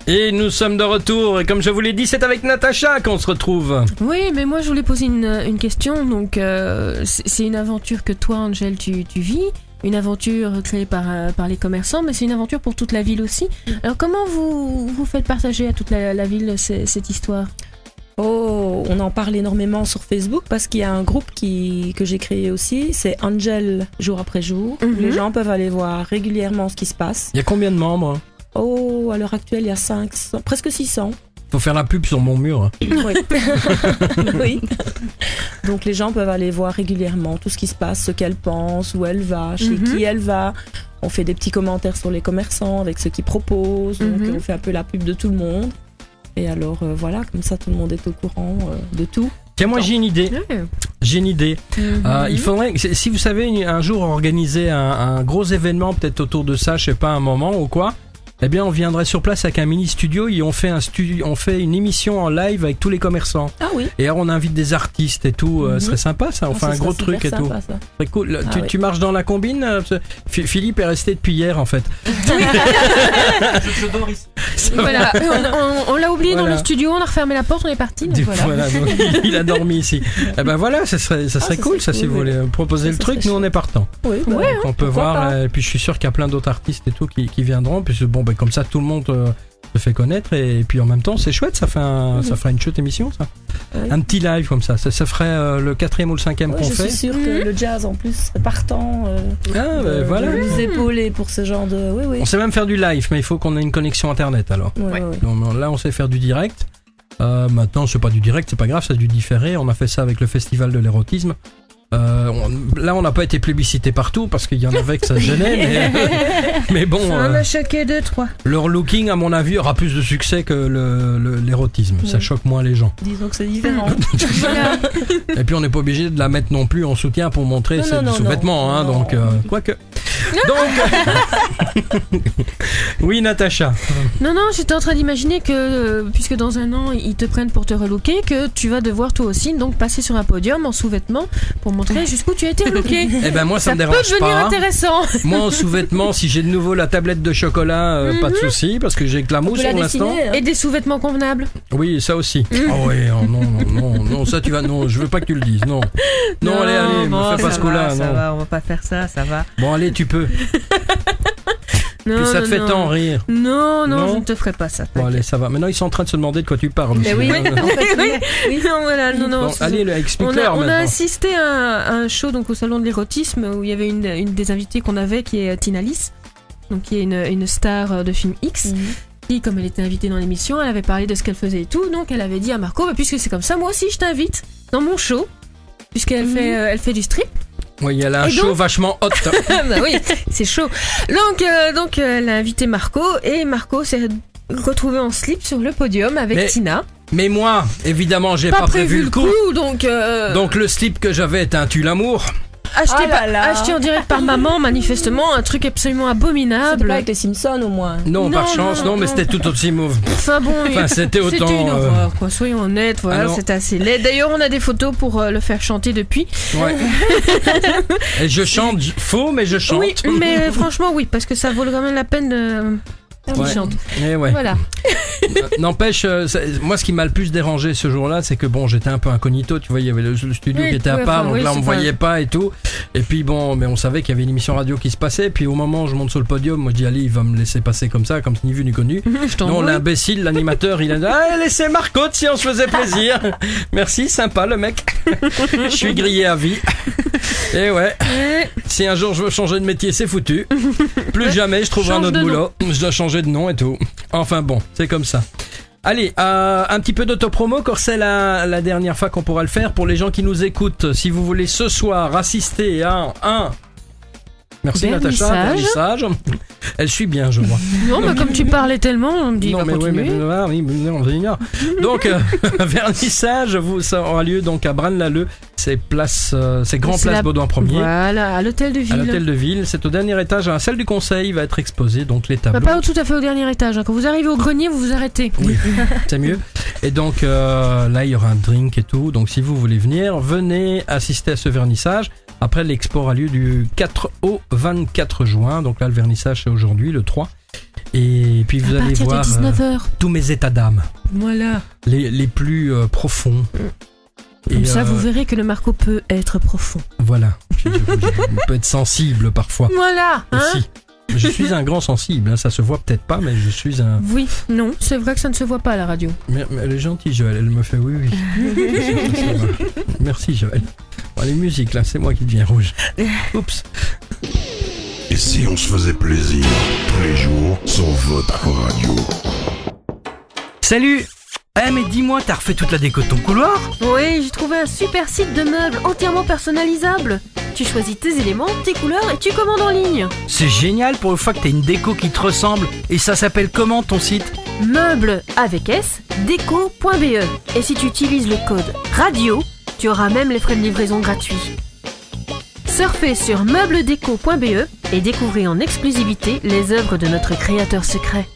Et nous sommes de retour, et comme je vous l'ai dit, c'est avec Natacha qu'on se retrouve. Oui, mais moi je voulais poser une question. Donc, c'est une aventure que toi, Angel, tu vis. Une aventure créée par les commerçants, mais c'est une aventure pour toute la ville aussi. Alors comment vous faites partager à toute la ville cette histoire ? Oh, on en parle énormément sur Facebook parce qu'il y a un groupe que j'ai créé aussi, c'est Angel jour après jour. Les gens peuvent aller voir régulièrement ce qui se passe. Il y a combien de membres ? Oh, à l'heure actuelle, il y a 500, presque 600. Faut faire la pub sur mon mur. Oui. Oui. Donc les gens peuvent aller voir régulièrement tout ce qui se passe, ce qu'elle pense, où elle va, chez qui elle va. On fait des petits commentaires sur les commerçants avec ce qu'ils proposent. Donc on fait un peu la pub de tout le monde. Et alors voilà, comme ça tout le monde est au courant de tout. Tiens, moi j'ai une idée. J'ai une idée. Il faudrait, si vous savez un jour organiser un gros événement, peut-être autour de ça, je sais pas, un moment ou quoi. Eh bien, on viendrait sur place avec un mini studio et on fait une émission en live avec tous les commerçants. Ah oui. Et alors on invite des artistes et tout. Ce serait sympa ça. On fait un gros truc et tout. Ça. Très cool. Tu marches dans la combine. Philippe est resté depuis hier en fait. Je dors ici. Voilà. On l'a oublié dans le studio. On a refermé la porte. On est parti. Donc voilà. Donc, il a dormi ici. Et ben voilà, ça serait cool. Ça, si vous voulez proposer le truc, nous on est partant. Oui. Donc, on peut voir. Et puis je suis sûr qu'il y a plein d'autres artistes et tout qui viendront. Puis bon. Comme ça tout le monde se fait connaître et puis en même temps c'est chouette, ça ferait une chouette émission ça. Un petit live comme ça ferait le 4e ou le 5e qu'on fait. Je suis sûre que le jazz en plus serait partant voilà. nous épauler pour ce genre de... Oui. On sait même faire du live mais il faut qu'on ait une connexion internet alors. Donc, là on sait faire du direct. Maintenant c'est pas du direct, c'est pas grave, c'est du différé. On a fait ça avec le festival de l'érotisme. Là on n'a pas été plébiscité partout parce qu'il y en avait que ça gênait mais bon ça m'a choqué 2-3. Leur looking à mon avis aura plus de succès que l'érotisme. Ça choque moins les gens. Disons que c'est différent. Et puis on n'est pas obligé de la mettre non plus en soutien pour montrer ses sous-vêtements donc quoique donc oui Natacha. Non j'étais en train d'imaginer que puisque dans un an ils te prennent pour te relooker, que tu vas devoir toi aussi donc passer sur un podium en sous-vêtements pour montrer jusqu'où tu as été relooké. Eh ben moi ça me dérange pas. Ça peut devenir intéressant. Moi en sous-vêtements, si j'ai de nouveau la tablette de chocolat, pas de souci parce que j'ai que la mousse pour l'instant. Et des sous-vêtements convenables. Oui, ça aussi. Oh oui, non, ça tu vas, non, je veux pas que tu le dises, non. Non, allez, me fais pas ce coup-là, non. Ça va, on va pas faire ça va. Bon, allez, tu peux. Non, puis ça te fait tant rire. Non, je ne te ferai pas ça. Bon, allez, ça va. Maintenant, ils sont en train de se demander de quoi tu parles. Mais oui, non, voilà, non. Bon, allez, explique-leur on a assisté à un show donc au salon de l'érotisme où il y avait une des invitées qu'on avait qui est Tina Lys, donc qui est une star de film X. Et comme elle était invitée dans l'émission, elle avait parlé de ce qu'elle faisait et tout, donc elle avait dit à Marco, puisque c'est comme ça, moi aussi je t'invite dans mon show, puisqu'elle elle fait du strip. Oui, elle a un show vachement hot. Bah oui, c'est chaud. Donc elle a invité Marco et Marco s'est retrouvé en slip sur le podium avec Tina. Mais moi, évidemment, j'ai pas prévu le coup. Donc le slip que j'avais était un tue-l'amour. Acheté en direct par maman, manifestement, un truc absolument abominable. C'était pas avec les Simpsons au moins. Non, par chance, non, mais c'était tout aussi mauvais. C'était autant. C'était une horreur, quoi. Soyons honnêtes, voilà, c'était assez laid. D'ailleurs, on a des photos pour le faire chanter depuis. Ouais. Et je chante faux, mais je chante. Oui, mais franchement, oui, parce que ça vaut quand même la peine de. Chante. Voilà. N'empêche, moi ce qui m'a le plus dérangé ce jour-là, c'est que bon, j'étais un peu incognito, tu vois, il y avait le studio qui était à part, donc là on me voyait pas et tout. Et puis bon, mais on savait qu'il y avait une émission radio qui se passait. Puis au moment où je monte sur le podium, moi je dis allez, il va me laisser passer comme ça, comme ni vu ni connu. Non, l'imbécile, l'animateur, il a dit laissez Marco si on se faisait plaisir. Merci, sympa le mec. Je suis grillé à vie. Et si un jour je veux changer de métier, c'est foutu. Plus jamais je trouverai un autre boulot. Je dois changer de nom et tout. Enfin bon, c'est comme ça. Allez, un petit peu d'autopromo, car c'est la dernière fois qu'on pourra le faire. Pour les gens qui nous écoutent, si vous voulez ce soir assister à un... Merci Natacha, vernissage. Elle suit bien, je vois. Non, mais comme tu parlais tellement, on me dit non, va continuer. Donc, vernissage, ça aura lieu donc à Braine-l'Alleud. C'est Grand Place Baudouin 1er. Voilà, à l'hôtel de ville. À l'hôtel de ville, c'est au dernier étage, à la salle du conseil, va être exposé donc les tableaux. Pas tout à fait au dernier étage. Quand vous arrivez au grenier, vous vous arrêtez. Oui, c'est mieux. Et donc là, il y aura un drink et tout. Donc si vous voulez venir, venez assister à ce vernissage. Après, l'expo aura lieu du 4 au 24 juin. Donc là, le vernissage, c'est aujourd'hui, le 3. Et puis vous allez voir tous mes états d'âme. Voilà. Les plus profonds. Comme ça, vous verrez que le Marco peut être profond. Voilà. Je peut être sensible parfois. Voilà. Aussi. Je suis un grand sensible, hein, ça se voit peut-être pas, mais je suis un... Oui, non, c'est vrai que ça ne se voit pas à la radio. Mais elle est gentille, Joël, elle me fait oui. Ça va. Merci, Joël. Bon, les musiques, là, c'est moi qui deviens rouge. Oups. Et si on se faisait plaisir tous les jours sur votre radio? Salut! Mais dis-moi, t'as refait toute la déco de ton couloir? Oui, j'ai trouvé un super site de meubles entièrement personnalisable. Tu choisis tes éléments, tes couleurs et tu commandes en ligne. C'est génial pour une fois que t'as une déco qui te ressemble. Et ça s'appelle comment ton site? Meubles avec S, déco.be. Et si tu utilises le code RADIO, tu auras même les frais de livraison gratuits. Surfez sur meubledeco.be et découvrez en exclusivité les œuvres de notre créateur secret.